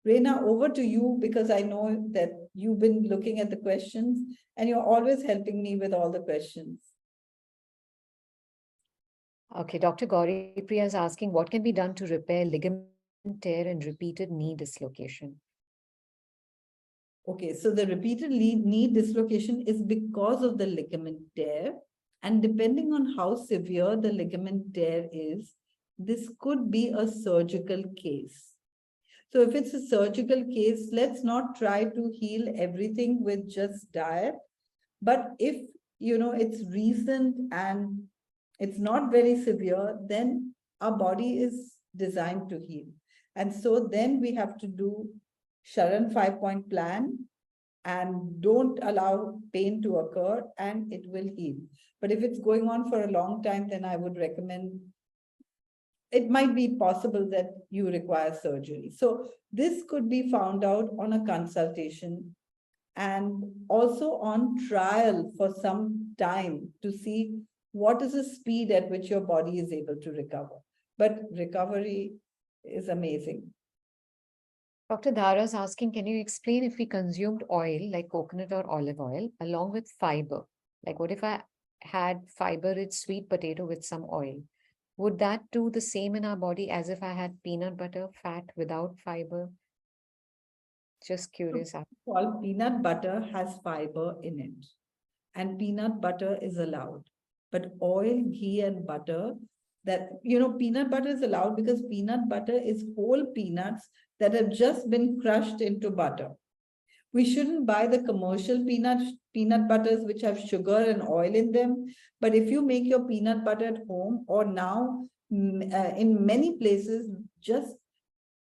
Reina, over to you, because I know that you've been looking at the questions and you're always helping me with all the questions. Okay, Dr. Gauri Priya is asking what can be done to repair ligament tear and repeated knee dislocation? Okay, so the repeated knee dislocation is because of the ligament tear. And depending on how severe the ligament tear is, this could be a surgical case. So if it's a surgical case, let's not try to heal everything with just diet. But if, it's recent and it's not very severe, then our body is designed to heal. And so then we have to do SHARAN 5-point plan and don't allow pain to occur, and it will heal. But if it's going on for a long time, then I would recommend, it might be possible that you require surgery. So this could be found out on a consultation and also on trial for some time to see what is the speed at which your body is able to recover. But recovery is amazing. Dr. Dhara is asking, can you explain if we consumed oil like coconut or olive oil along with fiber? Like what if I had fiber-rich sweet potato with some oil? Would that do the same in our body as if I had peanut butter, fat without fiber? Just curious. All peanut butter has fiber in it, and peanut butter is allowed. But oil, ghee, and butter, peanut butter is allowed because peanut butter is whole peanuts that have just been crushed into butter. We shouldn't buy the commercial peanut butters which have sugar and oil in them. But if you make your peanut butter at home, or now in many places, just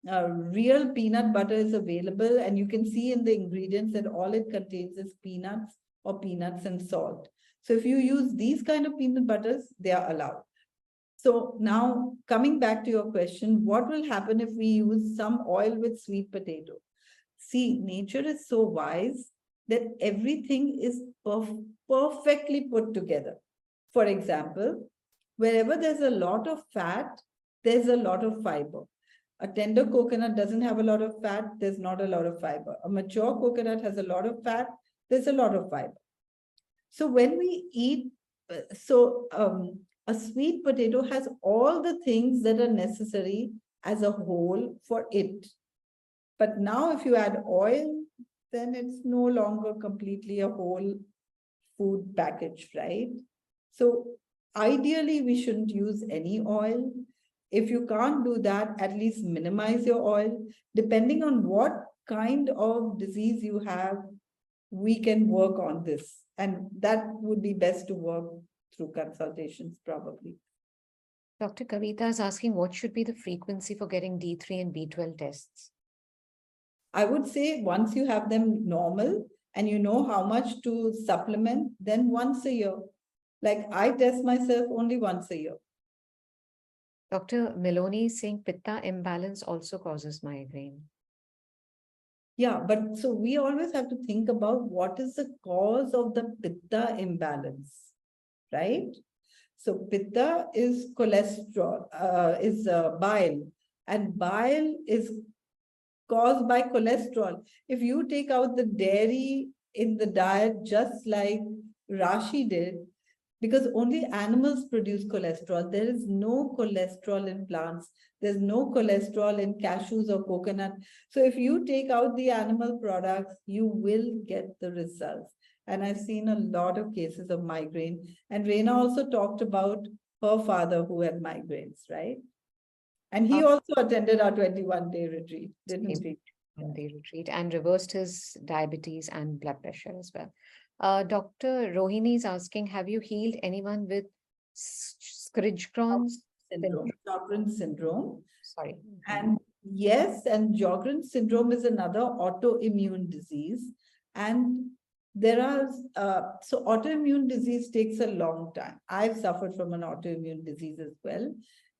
real peanut butter is available, and you can see in the ingredients that all it contains is peanuts or peanuts and salt. So if you use these kind of peanut butters, they are allowed. So now coming back to your question, what will happen if we use some oil with sweet potato? See, nature is so wise that everything is perfectly put together. For example, wherever there's a lot of fat, there's a lot of fiber. A tender coconut doesn't have a lot of fat, there's not a lot of fiber. A mature coconut has a lot of fat, there's a lot of fiber. So when we eat, a sweet potato has all the things that are necessary as a whole for it. But now if you add oil, then it's no longer completely a whole food package, right? So ideally, we shouldn't use any oil. If you can't do that, at least minimize your oil. Depending on what kind of disease you have, we can work on this. And that would be best to work through consultations, probably. Dr. Kavita is asking, what should be the frequency for getting D3 and B12 tests? I would say once you have them normal and you know how much to supplement, then once a year. Like I test myself only once a year. Dr. Meloni is saying pitta imbalance also causes migraine. Yeah, but so we always have to think about what is the cause of the pitta imbalance, right? So pitta is cholesterol, is bile, and bile is caused by cholesterol. If you take out the dairy in the diet, just like Rashi did, because only animals produce cholesterol. There is no cholesterol in plants. There's no cholesterol in cashews or coconut. So if you take out the animal products, you will get the results. And I've seen a lot of cases of migraine. And Reina also talked about her father who had migraines, right? And he also attended our 21-day retreat, didn't he? 21-day retreat, and reversed his diabetes and blood pressure as well. Dr. Rohini is asking, have you healed anyone with Sjogren's syndrome? Sjogren's syndrome. Sorry. And yes, and Sjogren's syndrome is another autoimmune disease. And there are, so autoimmune disease takes a long time. I've suffered from an autoimmune disease as well.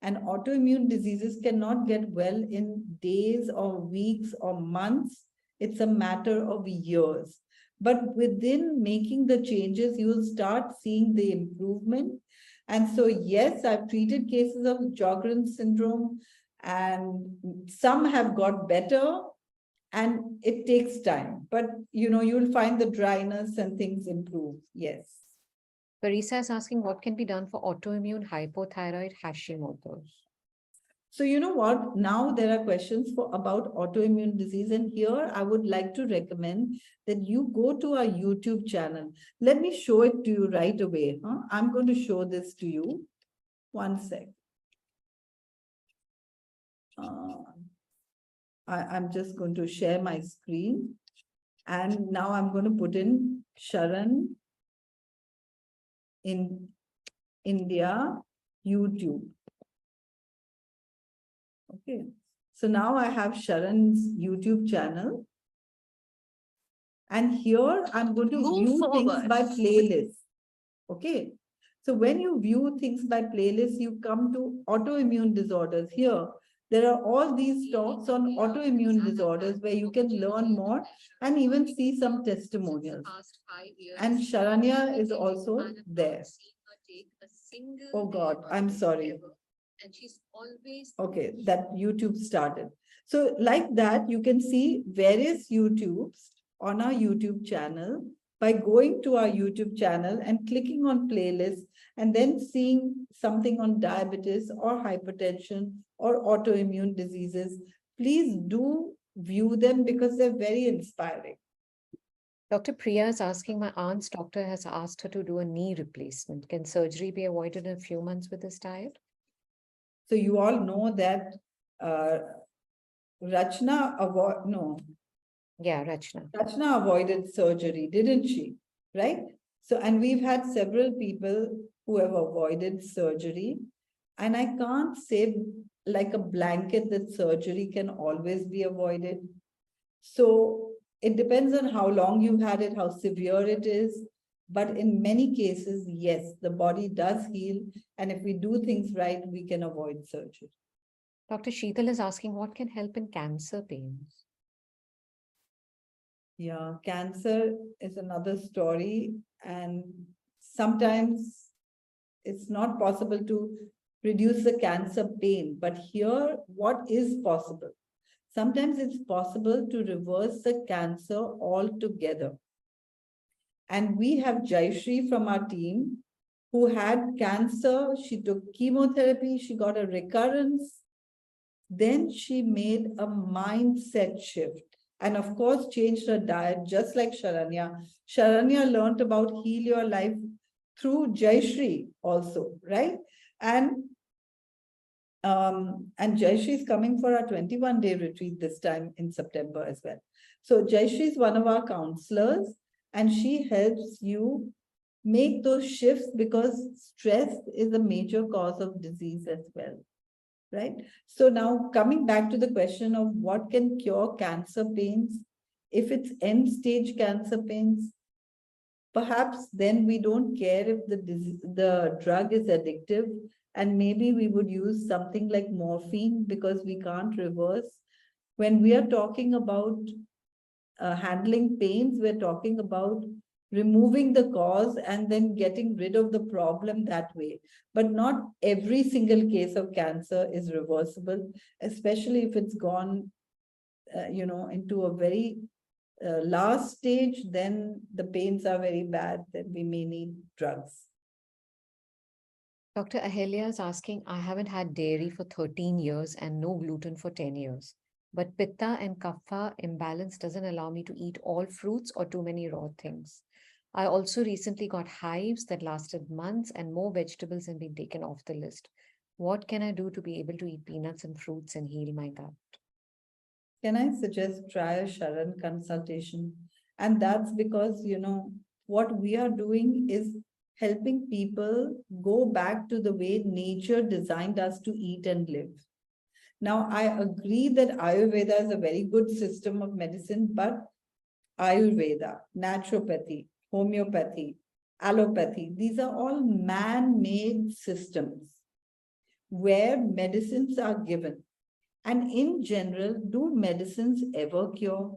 And autoimmune diseases cannot get well in days or weeks or months. It's a matter of years. But within making the changes, you'll start seeing the improvement. And so, yes, I've treated cases of Sjogren's syndrome, and some have got better, And it takes time, but you'll find the dryness and things improve. Yes. Parisa is asking what can be done for autoimmune hypothyroid Hashimoto's. So you know what? Now there are questions about autoimmune disease, and here I would like to recommend that you go to our YouTube channel. Let me show it to you right away. I'm going to show this to you. One sec. I'm just going to share my screen, and now I'm going to put in SHARAN in India YouTube. Okay, so now I have SHARAN's YouTube channel, and here I'm going to view things by playlist. Okay, so when you view things by playlist, you come to autoimmune disorders. Here, there are all these talks on autoimmune disorders where you can learn more and even see some testimonials. And Sharanya is also there. Oh God, I'm sorry. And she's always okay, that YouTube started. So like that, you can see various YouTubes on our YouTube channel by going to our YouTube channel and clicking on playlists and then seeing something on diabetes or hypertension or autoimmune diseases. Please do view them because they're very inspiring. Dr. Priya is asking, my aunt's doctor has asked her to do a knee replacement. Can surgery be avoided in a few months with this diet? So you all know that Rachna avoided surgery, didn't she? Right? So, and we've had several people who have avoided surgery. And I can't say like a blanket that surgery can always be avoided. So it depends on how long you've had it, how severe it is. But in many cases, yes, the body does heal. And if we do things right, we can avoid surgery. Dr. Sheetal is asking what can help in cancer pains? Yeah, cancer is another story. And sometimes it's not possible to reduce the cancer pain. But here, what is possible? Sometimes it's possible to reverse the cancer altogether. And we have Jayashree from our team who had cancer. She took chemotherapy. She got a recurrence. Then she made a mindset shift. And of course, changed her diet, just like Sharanya. Sharanya learned about Heal Your Life through Jayashree also, right? And Jayashree is coming for our 21-day retreat this time in September as well. So Jayashree is one of our counselors, and she helps you make those shifts because stress is a major cause of disease as well, right? So now coming back to the question of what can cure cancer pains, if it's end-stage cancer pains, perhaps then we don't care if the drug is addictive, and maybe we would use something like morphine because we can't reverse. When we are talking about handling pains, we're talking about removing the cause and then getting rid of the problem that way. But not every single case of cancer is reversible, especially if it's gone, into a very last stage, then the pains are very bad, then we may need drugs. Dr. Ahelia is asking, I haven't had dairy for 13 years and no gluten for 10 years. But pitta and kapha imbalance doesn't allow me to eat all fruits or too many raw things. I also recently got hives that lasted months and more vegetables have been taken off the list. What can I do to be able to eat peanuts and fruits and heal my gut? Can I suggest try a SHARAN consultation? And that's because, what we are doing is helping people go back to the way nature designed us to eat and live. Now, I agree that Ayurveda is a very good system of medicine, but Ayurveda, naturopathy, homeopathy, allopathy, these are all man-made systems where medicines are given. And in general, do medicines ever cure?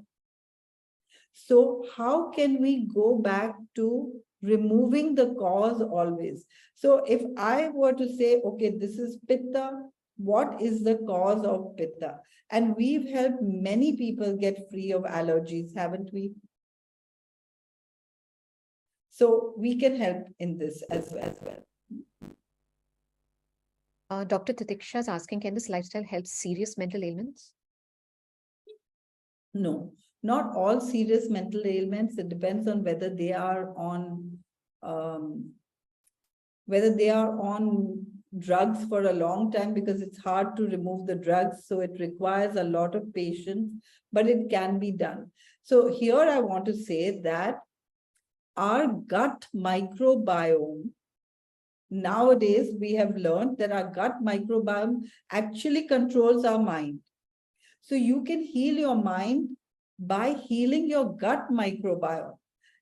So how can we go back to removing the cause always? So if I were to say, okay, this is pitta, what is the cause of pitta. And we've helped many people get free of allergies, haven't we? So we can help in this as well. Dr. Titiksha is asking, can this lifestyle help serious mental ailments? No, not all serious mental ailments. It depends on whether they are on drugs for a long time, because it's hard to remove the drugs. So it requires a lot of patience, but it can be done. So here I want to say that our gut microbiome, nowadays we have learned that our gut microbiome actually controls our mind. So you can heal your mind by healing your gut microbiome.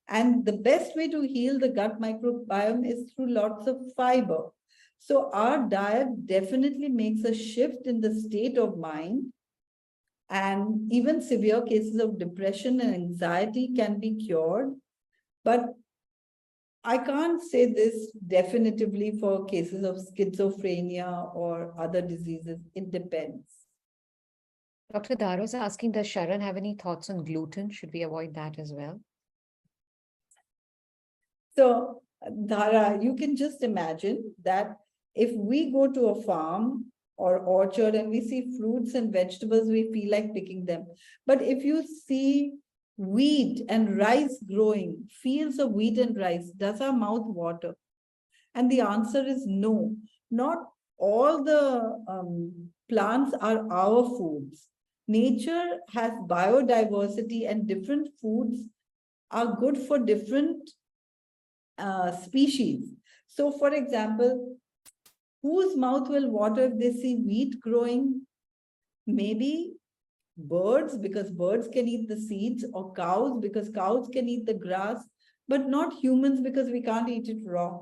And the best way to heal the gut microbiome is through lots of fiber. So our diet definitely makes a shift in the state of mind. And even severe cases of depression and anxiety can be cured. But I can't say this definitively for cases of schizophrenia or other diseases. It depends. Dr. Daro is asking, does Sharan have any thoughts on gluten? Should we avoid that as well? So, Dhara, you can just imagine that if we go to a farm or orchard and we see fruits and vegetables, we feel like picking them. But if you see wheat and rice growing, fields of wheat and rice, does our mouth water? And the answer is no. Not all the plants are our foods. Nature has biodiversity, and different foods are good for different species. So, for example, whose mouth will water if they see wheat growing? Maybe birds, because birds can eat the seeds, or cows, because cows can eat the grass, but not humans, because we can't eat it raw.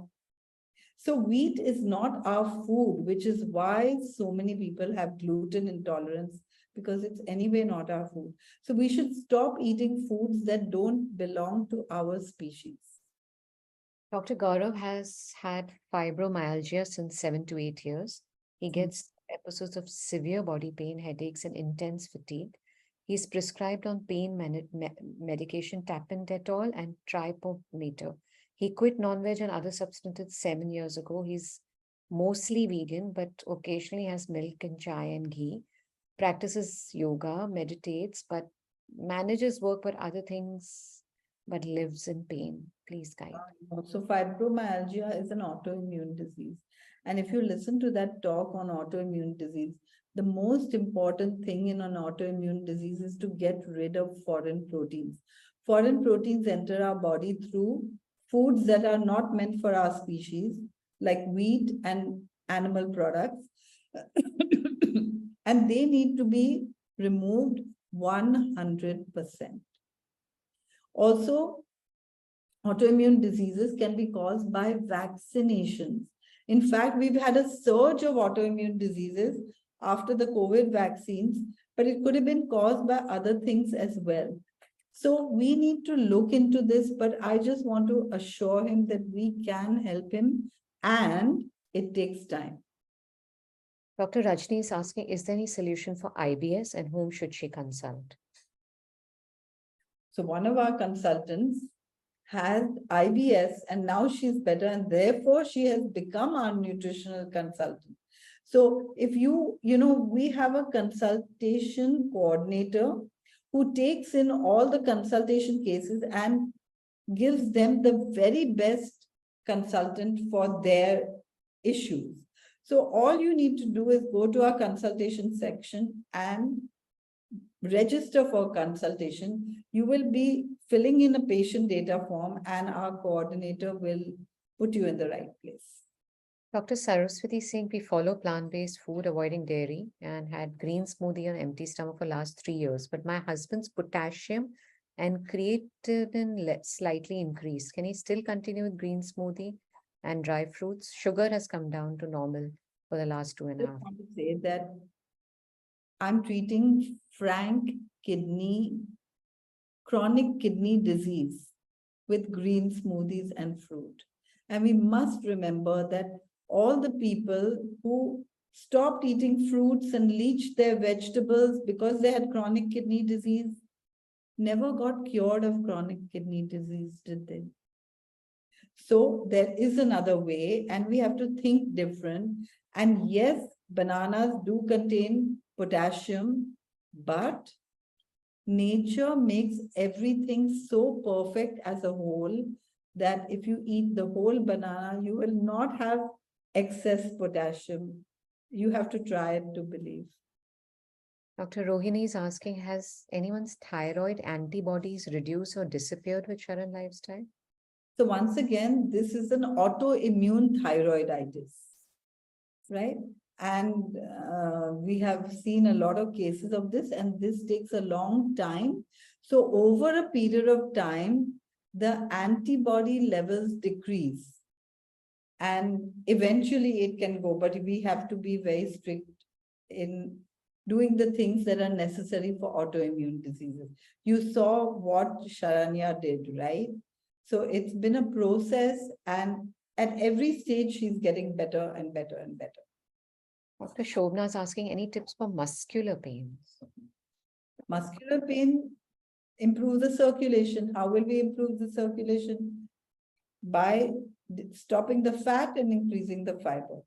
So wheat is not our food, which is why so many people have gluten intolerance, because it's anyway not our food. So we should stop eating foods that don't belong to our species. Dr. Gaurav has had fibromyalgia since 7 to 8 years. He gets episodes of severe body pain, headaches, and intense fatigue. He's prescribed on pain medication tapentadol and tripometer. He quit non-veg and other substances 7 years ago. He's mostly vegan, but occasionally has milk and chai and ghee. Practices yoga, meditates, but manages work but other things, but lives in pain. Please guide. So fibromyalgia is an autoimmune disease. And if you listen to that talk on autoimmune disease, the most important thing in an autoimmune disease is to get rid of foreign proteins. Foreign proteins enter our body through foods that are not meant for our species, like wheat and animal products. And they need to be removed 100%. Also, autoimmune diseases can be caused by vaccinations. In fact, we've had a surge of autoimmune diseases after the COVID vaccines, but it could have been caused by other things as well. So we need to look into this, but I just want to assure him that we can help him, and it takes time. Dr. Rajni is asking, is there any solution for IBS and whom should she consult? So one of our consultants had IBS and now she's better, and therefore she has become our nutritional consultant. So if we have a consultation coordinator who takes in all the consultation cases and gives them the very best consultant for their issues. So all you need to do is go to our consultation section and register for consultation. You will be filling in a patient data form and our coordinator will put you in the right place. Dr. Saraswati is saying we follow plant-based food, avoiding dairy, and had green smoothie on empty stomach for last 3 years. But my husband's potassium and creatinine slightly increased. Can he still continue with green smoothie and dry fruits? Sugar has come down to normal for the last 2.5 I want to say that I'm treating chronic kidney disease with green smoothies and fruit. And we must remember that all the people who stopped eating fruits and leached their vegetables because they had chronic kidney disease, never got cured of chronic kidney disease, did they? So there is another way, and we have to think different. And yes, bananas do contain potassium, but nature makes everything so perfect as a whole that if you eat the whole banana, you will not have excess potassium. You have to try it to believe. Dr. Rohini is asking, has anyone's thyroid antibodies reduced or disappeared with SHARAN lifestyle? So once again, this is an autoimmune thyroiditis, right? And we have seen a lot of cases of this, and this takes a long time. So over a period of time, the antibody levels decrease. And eventually it can go, but we have to be very strict in doing the things that are necessary for autoimmune diseases. You saw what Sharanya did, right? So it's been a process, and at every stage, she's getting better and better and better. Dr. Shobna is asking, any tips for muscular pains? Muscular pain, improve the circulation. How will we improve the circulation? By stopping the fat and increasing the fiber.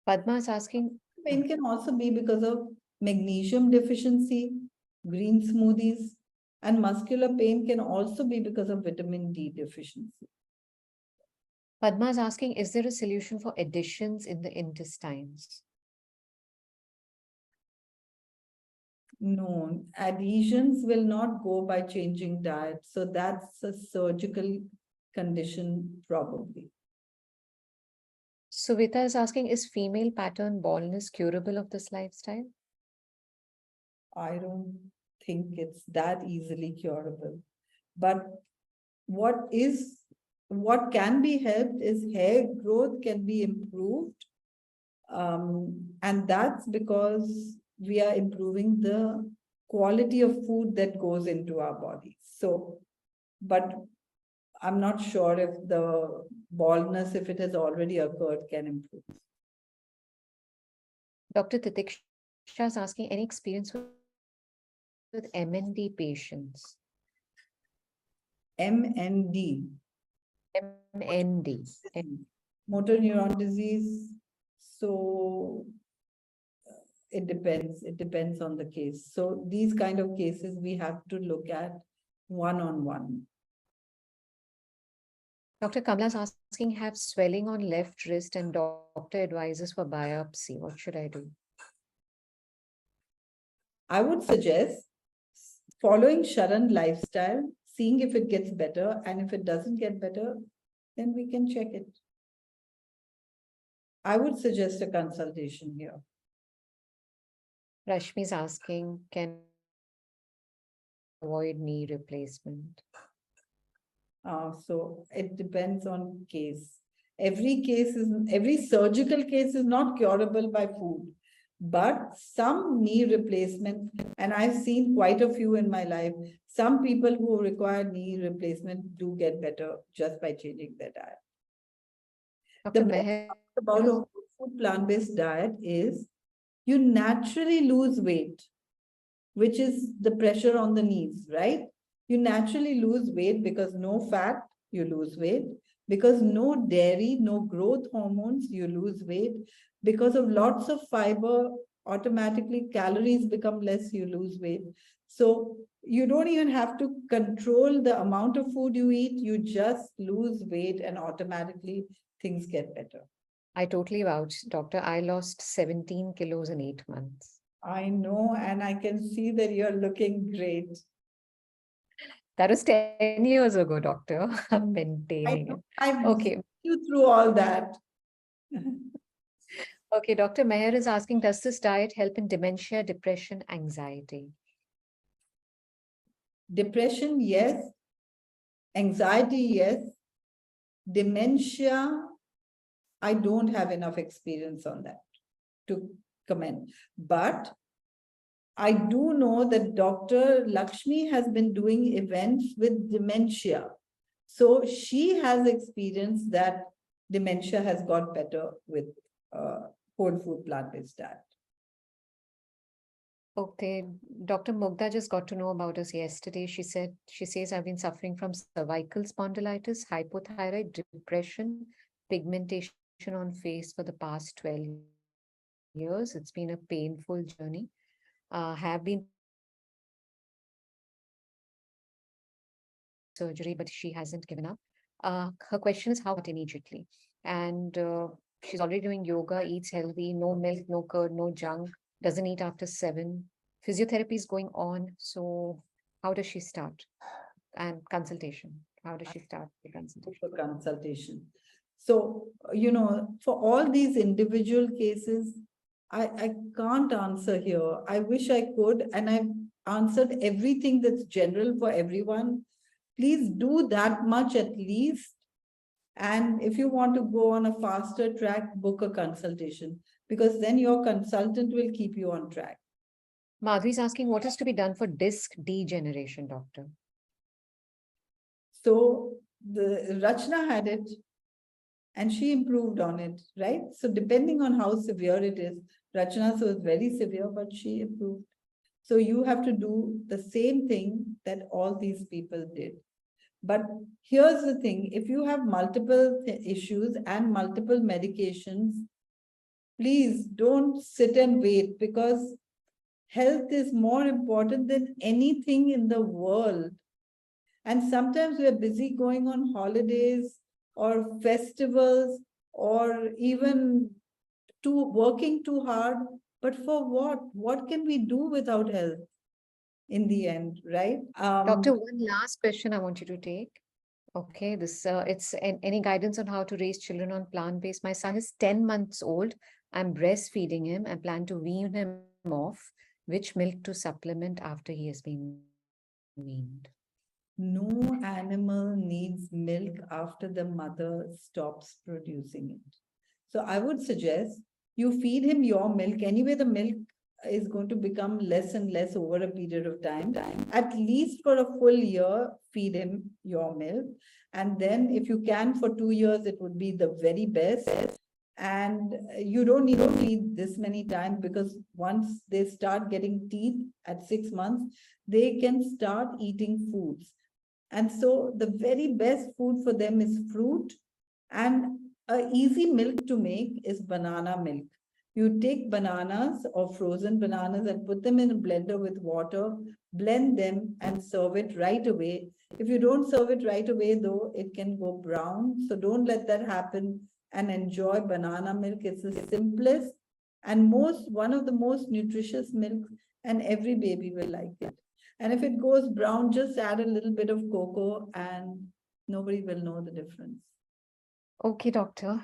Padma is asking, Pain can also be because of magnesium deficiency, green smoothies, and muscular pain can also be because of vitamin D deficiency. Padma is asking, is there a solution for additions in the intestines? No, adhesions will not go by changing diet. So that's a surgical condition probably. Suvita is asking, is female pattern baldness curable of this lifestyle? I don't think it's that easily curable. But what can be helped is hair growth can be improved. And that's because we are improving the quality of food that goes into our bodies. So, but I'm not sure if the baldness, if it has already occurred, can improve. Dr. Titiksha is asking, any experience with MND patients? MND. MND. Motor neuron disease. So it depends. It depends on the case. So these kind of cases we have to look at one-on-one. Dr. Kamla is asking, have swelling on left wrist and doctor advises for biopsy. What should I do? I would suggest following SHARAN lifestyle, seeing if it gets better, and if it doesn't get better, then we can check it. I would suggest a consultation here. Rashmi is asking, can avoid knee replacement? So it depends on case. Every surgical case is not curable by food, but some knee replacement, and I've seen quite a few in my life, some people who require knee replacement do get better just by changing their diet. Dr. The best part about a whole food plant-based diet is you naturally lose weight, which is the pressure on the knees, right? You naturally lose weight because no fat, you lose weight. Because no dairy, no growth hormones, you lose weight. Because of lots of fiber, automatically calories become less, you lose weight. So you don't even have to control the amount of food you eat, you just lose weight and automatically things get better. I totally vouch, doctor. I lost 17 kilos in 8 months. I know, and I can see that you're looking great. That was 10 years ago, doctor. I'm maintaining it. Okay. You through all that. Okay, Dr. Meher is asking, does this diet help in dementia, depression, anxiety? Depression, yes. Anxiety, yes. Dementia, I don't have enough experience on that to comment. But I do know that Dr. Lakshmi has been doing events with dementia. So she has experienced that dementia has got better with whole food plant-based diet. Okay, Dr. Mugdha just got to know about us yesterday. She says, I've been suffering from cervical spondylitis, hypothyroid, depression, pigmentation on face for the past 12 years. It's been a painful journey. Have been prescribed surgery, but she hasn't given up. Her question is how immediately. And she's already doing yoga, eats healthy, no milk, no curd, no junk, doesn't eat after 7. Physiotherapy is going on. So how does she start? And consultation. How does she start the consultation? For consultation. So, for all these individual cases, I can't answer here. I wish I could, and I've answered everything that's general for everyone. Please do that much at least. And if you want to go on a faster track, book a consultation, because then your consultant will keep you on track. Madhuri is asking what is to be done for disc degeneration, doctor? So the Rachna had it and she improved on it, right? So depending on how severe it is, Rachna was very severe, but she improved. So you have to do the same thing that all these people did. But here's the thing, if you have multiple issues and multiple medications, please don't sit and wait, because health is more important than anything in the world. And sometimes we're busy going on holidays or festivals or even working too hard. But for what? What can we do without health in the end, right? Doctor, one last question I want you to take. Okay, it's any guidance on how to raise children on plant-based. My son is 10 months old. I'm breastfeeding him. I plan to wean him off. Which milk to supplement after he has been weaned? No animal needs milk after the mother stops producing it. So I would suggest you feed him your milk. Anyway, the milk is going to become less and less over a period of time. At least for a full year, feed him your milk. And then if you can for 2 years, it would be the very best. And you don't need to feed this many times, because once they start getting teeth at 6 months, they can start eating foods. And so the very best food for them is fruit, and an easy milk to make is banana milk. You take bananas or frozen bananas and put them in a blender with water, blend them and serve it right away. If you don't serve it right away, though, it can go brown. So don't let that happen, and enjoy banana milk. It's the simplest and one of the most nutritious milks, and every baby will like it. And if it goes brown, just add a little bit of cocoa and nobody will know the difference. Okay, doctor.